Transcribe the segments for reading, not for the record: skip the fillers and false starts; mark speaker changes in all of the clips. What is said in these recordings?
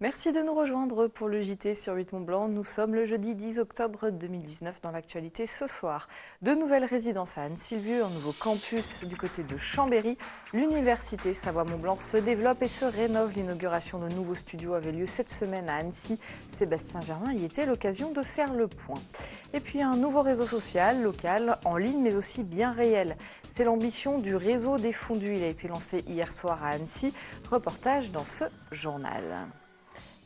Speaker 1: Merci de nous rejoindre pour le JT sur 8 Mont-Blanc. Nous sommes le jeudi 10 octobre 2019 dans l'actualité ce soir. De nouvelles résidences à Anne-Sylvieux, un nouveau campus du côté de Chambéry. L'université Savoie-Mont-Blanc se développe et se rénove. L'inauguration de nouveaux studios avait lieu cette semaine à Annecy. Sébastien Germain y était l'occasion de faire le point. Et puis un nouveau réseau social, local, en ligne mais aussi bien réel. C'est l'ambition du réseau des fondus. Il a été lancé hier soir à Annecy. Reportage dans ce journal.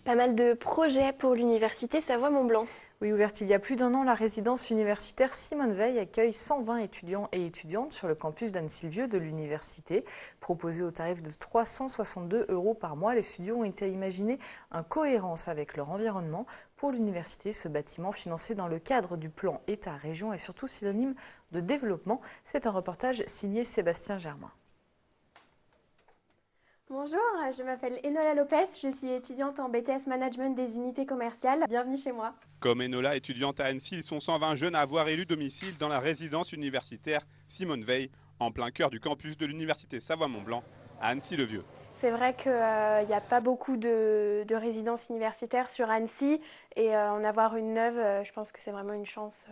Speaker 2: Pas mal de projets pour l'université Savoie-Mont-Blanc.
Speaker 1: Oui, ouverte il y a plus d'un an, la résidence universitaire Simone Veil accueille 120 étudiants et étudiantes sur le campus d'Anne-Sylvieux de l'université. Proposé au tarif de 362 € par mois, les studios ont été imaginés en cohérence avec leur environnement. Pour l'université, ce bâtiment financé dans le cadre du plan État-Région est surtout synonyme de développement. C'est un reportage signé Sébastien Germain.
Speaker 2: Bonjour, je m'appelle Enola Lopez, je suis étudiante en BTS Management des unités commerciales. Bienvenue chez moi.
Speaker 3: Comme Enola, étudiante à Annecy, ils sont 120 jeunes à avoir élu domicile dans la résidence universitaire Simone Veil, en plein cœur du campus de l'université Savoie-Mont-Blanc, à Annecy-le-Vieux.
Speaker 2: C'est vrai qu'il n'y a pas beaucoup de résidences universitaires sur Annecy et en avoir une neuve, je pense que c'est vraiment une chance.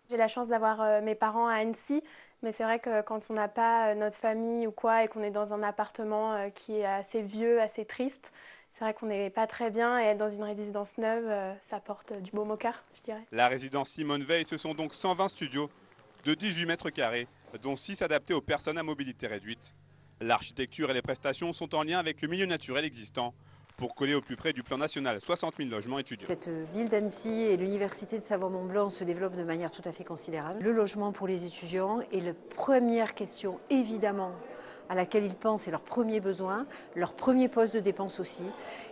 Speaker 2: J'ai la chance d'avoir mes parents à Annecy. Mais c'est vrai que quand on n'a pas notre famille ou quoi et qu'on est dans un appartement qui est assez vieux, assez triste, c'est vrai qu'on n'est pas très bien et être dans une résidence neuve, ça porte du baume au cœur, je dirais.
Speaker 3: La résidence Simone Veil, ce sont donc 120 studios de 18 mètres carrés, dont 6 adaptés aux personnes à mobilité réduite. L'architecture et les prestations sont en lien avec le milieu naturel existant pour coller au plus près du plan national 60 000 logements étudiants.
Speaker 4: Cette ville d'Annecy et l'université de Savoie-Mont-Blanc se développent de manière tout à fait considérable. Le logement pour les étudiants est la première question, évidemment, à laquelle ils pensent et leur premier besoin, leur premier poste de dépense aussi.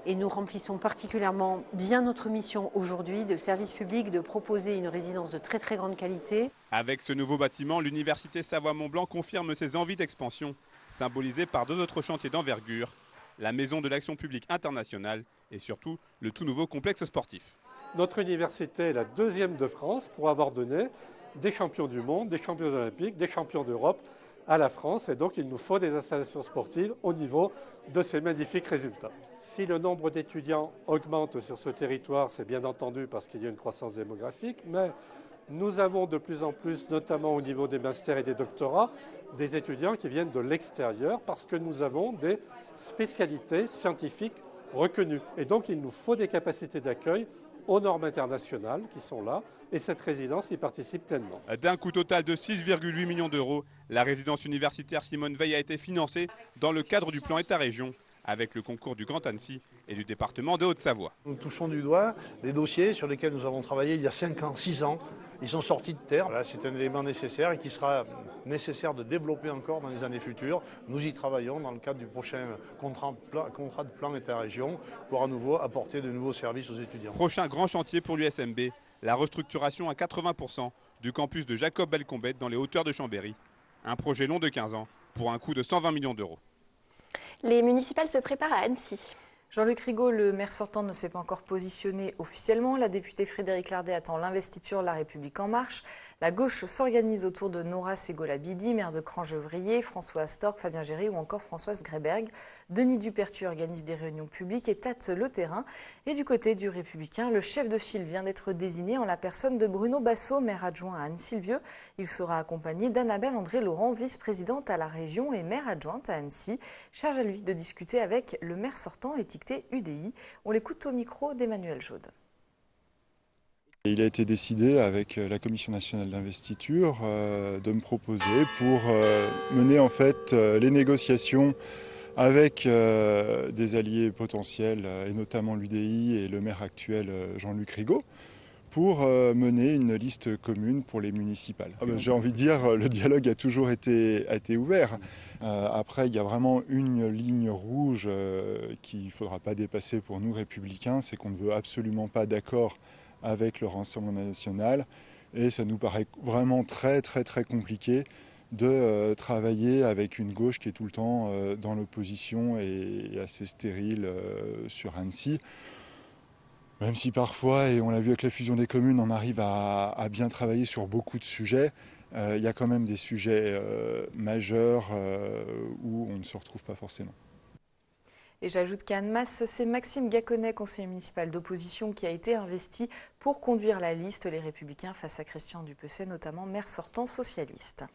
Speaker 4: Et nous remplissons particulièrement bien notre mission aujourd'hui de service public de proposer une résidence de très très grande qualité.
Speaker 3: Avec ce nouveau bâtiment, l'université Savoie-Mont-Blanc confirme ses envies d'expansion, symbolisées par 2 autres chantiers d'envergure, la Maison de l'Action publique internationale et surtout le tout nouveau complexe sportif.
Speaker 5: Notre université est la 2e de France pour avoir donné des champions du monde, des champions olympiques, des champions d'Europe à la France. Et donc il nous faut des installations sportives au niveau de ces magnifiques résultats. Si le nombre d'étudiants augmente sur ce territoire, c'est bien entendu parce qu'il y a une croissance démographique, mais nous avons de plus en plus, notamment au niveau des masters et des doctorats, des étudiants qui viennent de l'extérieur parce que nous avons des spécialités scientifiques reconnues. Et donc il nous faut des capacités d'accueil aux normes internationales qui sont là, et cette résidence y participe pleinement.
Speaker 3: D'un coût total de 6,8 millions d'euros, la résidence universitaire Simone Veil a été financée dans le cadre du plan État-Région, avec le concours du Grand Annecy et du département de Haute-Savoie.
Speaker 6: Nous touchons du doigt des dossiers sur lesquels nous avons travaillé il y a 5 ans, 6 ans. Ils sont sortis de terre. Là, c'est un élément nécessaire et qui sera nécessaire de développer encore dans les années futures. Nous y travaillons dans le cadre du prochain contrat de plan État-Région pour à nouveau apporter de nouveaux services aux étudiants.
Speaker 3: Prochain grand chantier pour l'USMB, la restructuration à 80% du campus de Jacob-Belcombette dans les hauteurs de Chambéry. Un projet long de 15 ans pour un coût de 120 millions d'euros.
Speaker 2: Les municipales se préparent à Annecy.
Speaker 1: Jean-Luc Rigaud, le maire sortant, ne s'est pas encore positionné officiellement. La députée Frédérique Lardet attend l'investiture de La République En Marche. La gauche s'organise autour de Nora Ségolabidi, maire de Cran-Gevrier, François Astorg, Fabien Géry ou encore Françoise Gréberg. Denis Dupertuis organise des réunions publiques et tâte le terrain. Et du côté du Républicain, le chef de file vient d'être désigné en la personne de Bruno Bassot, maire adjoint à Anne-Sylvieux. Il sera accompagné d'Annabelle André-Laurent, vice-présidente à la région et maire adjointe à Annecy. Charge à lui de discuter avec le maire sortant étiqueté UDI. On l'écoute au micro d'Emmanuel Jaude.
Speaker 7: Il a été décidé avec la Commission nationale d'investiture de me proposer pour mener en fait les négociations avec des alliés potentiels et notamment l'UDI et le maire actuel Jean-Luc Rigaud pour mener une liste commune pour les municipales. J'ai envie de dire, le dialogue a toujours été ouvert. Après, il y a vraiment une ligne rouge qu'il ne faudra pas dépasser pour nous républicains, c'est qu'on ne veut absolument pas d'accord avec le Rassemblement national et ça nous paraît vraiment très compliqué de travailler avec une gauche qui est tout le temps dans l'opposition et assez stérile sur Annecy. Même si parfois, et on l'a vu avec la fusion des communes, on arrive à bien travailler sur beaucoup de sujets, il y a quand même des sujets majeurs où on ne se retrouve pas forcément.
Speaker 1: Et j'ajoute qu'à Annemasse, c'est Maxime Gaconnet, conseiller municipal d'opposition, qui a été investi pour conduire la liste Les Républicains face à Christian Dupessay, notamment maire sortant socialiste.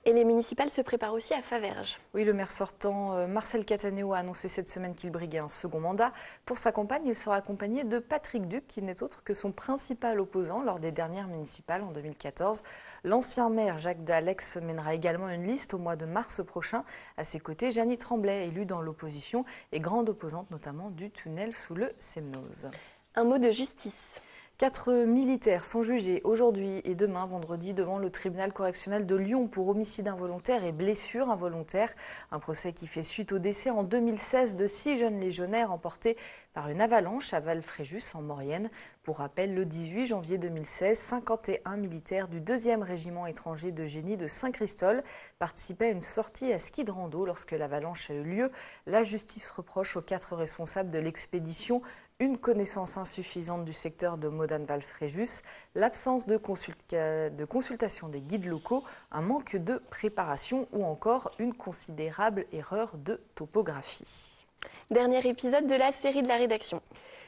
Speaker 8: Et les municipales se préparent aussi à Faverges.
Speaker 1: Oui, le maire sortant Marcel Cataneo a annoncé cette semaine qu'il briguait un second mandat. Pour sa campagne, il sera accompagné de Patrick Duc, qui n'est autre que son principal opposant lors des dernières municipales en 2014. L'ancien maire Jacques Dalex mènera également une liste au mois de mars prochain. À ses côtés, Jeannie Tremblay, élue dans l'opposition et grande opposante notamment du tunnel sous le Semnoz.
Speaker 8: Un mot de justice.
Speaker 1: 4 militaires sont jugés aujourd'hui et demain, vendredi, devant le tribunal correctionnel de Lyon pour homicide involontaire et blessure involontaire. Un procès qui fait suite au décès en 2016 de 6 jeunes légionnaires emportés par une avalanche à Val-Fréjus en Maurienne. Pour rappel, le 18 janvier 2016, 51 militaires du 2e régiment étranger de génie de Saint-Christol participaient à une sortie à ski de rando lorsque l'avalanche a eu lieu. La justice reproche aux 4 responsables de l'expédition une connaissance insuffisante du secteur de Modane-Val-Fréjus, l'absence de consultation des guides locaux, un manque de préparation ou encore une considérable erreur de topographie.
Speaker 8: Dernier épisode de la série de la rédaction.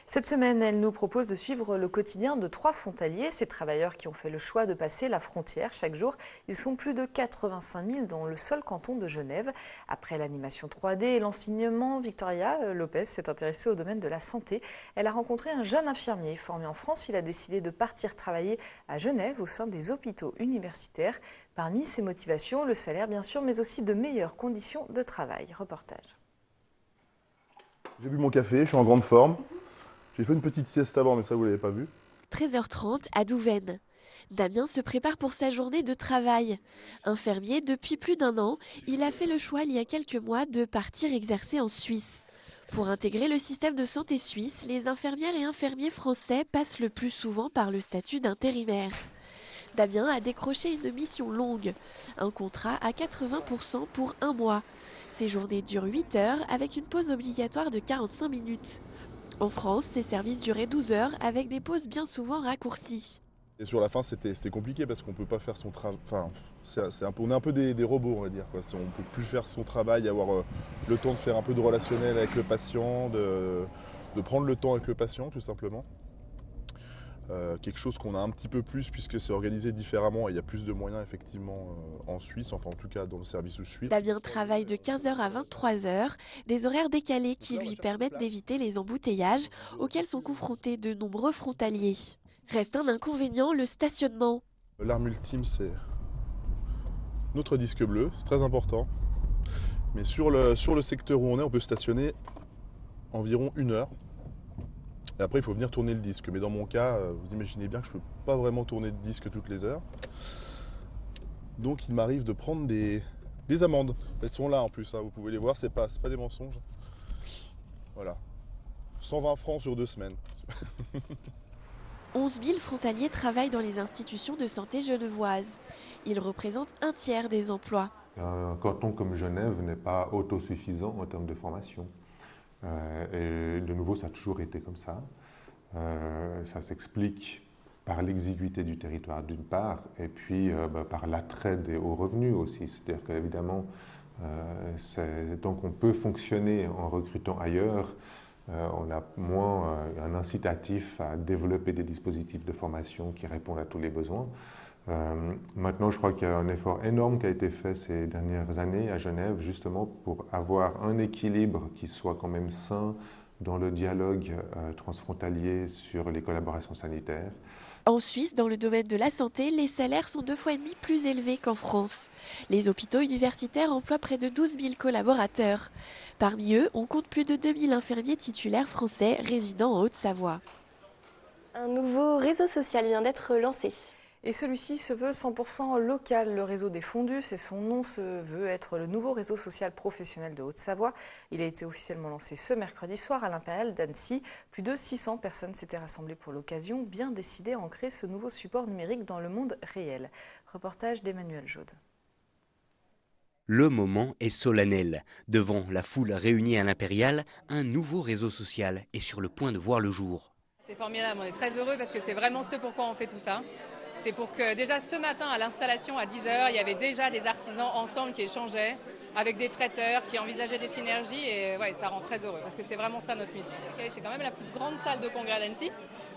Speaker 1: Cette semaine, elle nous propose de suivre le quotidien de 3 frontaliers, ces travailleurs qui ont fait le choix de passer la frontière chaque jour. Ils sont plus de 85 000 dans le seul canton de Genève. Après l'animation 3D et l'enseignement, Victoria Lopez s'est intéressée au domaine de la santé. Elle a rencontré un jeune infirmier formé en France. Il a décidé de partir travailler à Genève au sein des hôpitaux universitaires. Parmi ses motivations, le salaire bien sûr, mais aussi de meilleures conditions de travail. Reportage.
Speaker 9: J'ai bu mon café, je suis en grande forme. J'ai fait une petite sieste avant, mais ça, vous ne l'avez pas vu.
Speaker 10: 13h30 à Douvaine. Damien se prépare pour sa journée de travail. Infirmier depuis plus d'1 an, il a fait le choix il y a quelques mois de partir exercer en Suisse. Pour intégrer le système de santé suisse, les infirmières et infirmiers français passent le plus souvent par le statut d'intérimaire. Damien a décroché une mission longue, un contrat à 80% pour 1 mois. Ces journées durent 8 heures avec une pause obligatoire de 45 minutes. En France, ces services duraient 12 heures avec des pauses bien souvent raccourcies.
Speaker 9: Et sur la fin, c'était compliqué parce qu'on ne peut pas faire son travail. Enfin, on est un peu des robots, on va dire. On ne peut plus faire son travail, avoir le temps de faire un peu de relationnel avec le patient, de prendre le temps avec le patient, tout simplement. Quelque chose qu'on a un petit peu plus puisque c'est organisé différemment et il y a plus de moyens effectivement en Suisse, enfin en tout cas dans le service où je suis.
Speaker 10: Damien travaille de 15h à 23h, des horaires décalés qui lui permettent d'éviter les embouteillages auxquels sont confrontés de nombreux frontaliers. Reste un inconvénient, le stationnement.
Speaker 9: L'arme ultime, c'est notre disque bleu, c'est très important. Mais sur le secteur où on peut stationner environ 1 heure. Et après, il faut venir tourner le disque. Mais dans mon cas, vous imaginez bien que je ne peux pas vraiment tourner de disque toutes les heures. Donc, il m'arrive de prendre des amendes. Elles sont là en plus, hein, vous pouvez les voir, c'est pas des mensonges. Voilà. 120 francs sur 2 semaines.
Speaker 10: 11 000 frontaliers travaillent dans les institutions de santé genevoises. Ils représentent 1/3 des emplois.
Speaker 11: Un canton comme Genève n'est pas autosuffisant en termes de formation. Et de nouveau, ça a toujours été comme ça. Ça s'explique par l'exiguïté du territoire d'une part, et puis par l'attrait des hauts revenus aussi. C'est-à-dire qu'évidemment, donc on peut fonctionner en recrutant ailleurs. On a moins un incitatif à développer des dispositifs de formation qui répondent à tous les besoins. Maintenant, je crois qu'il y a un effort énorme qui a été fait ces dernières années à Genève, justement pour avoir un équilibre qui soit quand même sain dans le dialogue transfrontalier sur les collaborations sanitaires.
Speaker 10: En Suisse, dans le domaine de la santé, les salaires sont 2,5 fois plus élevés qu'en France. Les hôpitaux universitaires emploient près de 12 000 collaborateurs. Parmi eux, on compte plus de 2 000 infirmiers titulaires français résidant en Haute-Savoie.
Speaker 8: Un nouveau réseau social vient d'être lancé.
Speaker 1: Et celui-ci se veut 100% local. Le réseau des Fondus et son nom se veut être le nouveau réseau social professionnel de Haute-Savoie. Il a été officiellement lancé ce mercredi soir à l'Impérial d'Annecy. Plus de 600 personnes s'étaient rassemblées pour l'occasion, bien décidées à ancrer ce nouveau support numérique dans le monde réel. Reportage d'Emmanuel Jaude.
Speaker 12: Le moment est solennel. Devant la foule réunie à l'Impérial, un nouveau réseau social est sur le point de voir le jour.
Speaker 13: C'est formidable, on est très heureux parce que c'est vraiment ce pourquoi on fait tout ça. C'est pour que déjà ce matin à l'installation à 10h, il y avait déjà des artisans ensemble qui échangeaient avec des traiteurs qui envisageaient des synergies et ouais, ça rend très heureux parce que c'est vraiment ça notre mission. C'est quand même la plus grande salle de congrès d'Annecy,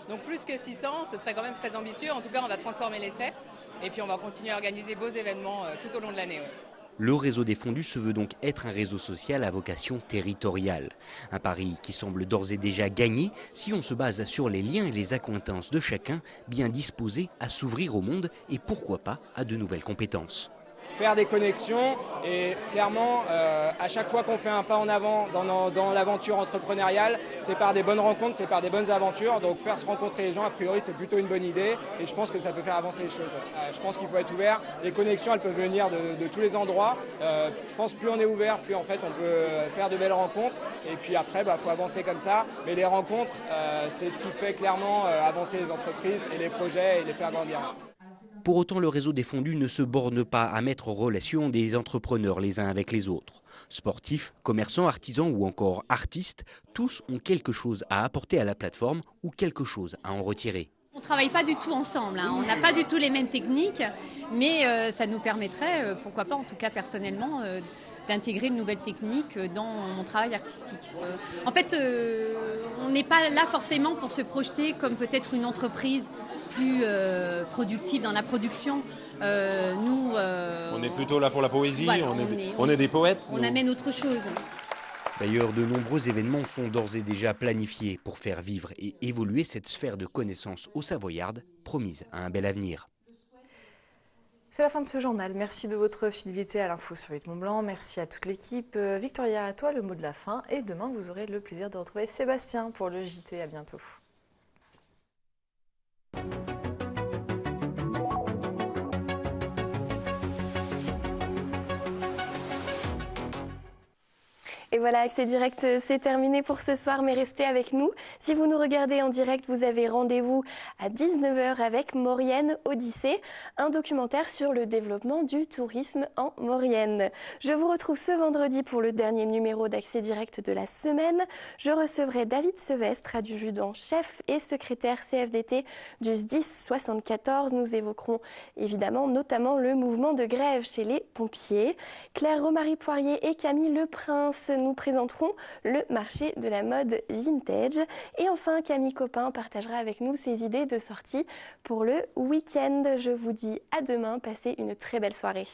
Speaker 13: donc plus que 600, ce serait quand même très ambitieux. En tout cas, on va transformer l'essai et puis on va continuer à organiser des beaux événements tout au long de l'année. Ouais.
Speaker 12: Le réseau des fondus se veut donc être un réseau social à vocation territoriale. Un pari qui semble d'ores et déjà gagné si on se base sur les liens et les accointances de chacun, bien disposé à s'ouvrir au monde et pourquoi pas à de nouvelles compétences.
Speaker 14: Faire des connexions et clairement à chaque fois qu'on fait un pas en avant dans l'aventure entrepreneuriale, c'est par des bonnes rencontres, c'est par des bonnes aventures. Donc faire se rencontrer les gens, a priori c'est plutôt une bonne idée et je pense que ça peut faire avancer les choses. Je pense qu'il faut être ouvert, les connexions elles peuvent venir de tous les endroits. Je pense que plus on est ouvert, plus en fait on peut faire de belles rencontres et puis après faut avancer comme ça. Mais les rencontres c'est ce qui fait clairement avancer les entreprises et les projets et les faire grandir.
Speaker 12: Pour autant, le réseau des fondus ne se borne pas à mettre en relation des entrepreneurs les uns avec les autres. Sportifs, commerçants, artisans ou encore artistes, tous ont quelque chose à apporter à la plateforme ou quelque chose à en retirer.
Speaker 15: On ne travaille pas du tout ensemble, on n'a pas du tout les mêmes techniques, mais ça nous permettrait, pourquoi pas en tout cas personnellement, d'intégrer de nouvelles techniques dans mon travail artistique. En fait, on n'est pas là forcément pour se projeter comme peut-être une entreprise plus productive dans la production.
Speaker 16: On est plutôt là pour la poésie,
Speaker 15: voilà,
Speaker 16: on est des poètes.
Speaker 15: On amène autre chose.
Speaker 12: D'ailleurs, de nombreux événements sont d'ores et déjà planifiés pour faire vivre et évoluer cette sphère de connaissances aux Savoyardes, promise à un bel avenir.
Speaker 1: C'est la fin de ce journal. Merci de votre fidélité à l'info sur 8 Mont-Blanc. Merci à toute l'équipe. Victoria, à toi le mot de la fin. Et demain, vous aurez le plaisir de retrouver Sébastien pour le JT. À bientôt.
Speaker 8: Et voilà, Accès Direct, c'est terminé pour ce soir, mais restez avec nous. Si vous nous regardez en direct, vous avez rendez-vous à 19h avec Maurienne Odyssée, un documentaire sur le développement du tourisme en Maurienne. Je vous retrouve ce vendredi pour le dernier numéro d'Accès Direct de la semaine. Je recevrai David Sevestre, adjudant-chef et secrétaire CFDT du SDIS 74. Nous évoquerons évidemment notamment le mouvement de grève chez les pompiers. Claire Romary Poirier et Camille Leprince nous présenterons le marché de la mode vintage. Et enfin, Camille Copin partagera avec nous ses idées de sortie pour le week-end. Je vous dis à demain, passez une très belle soirée.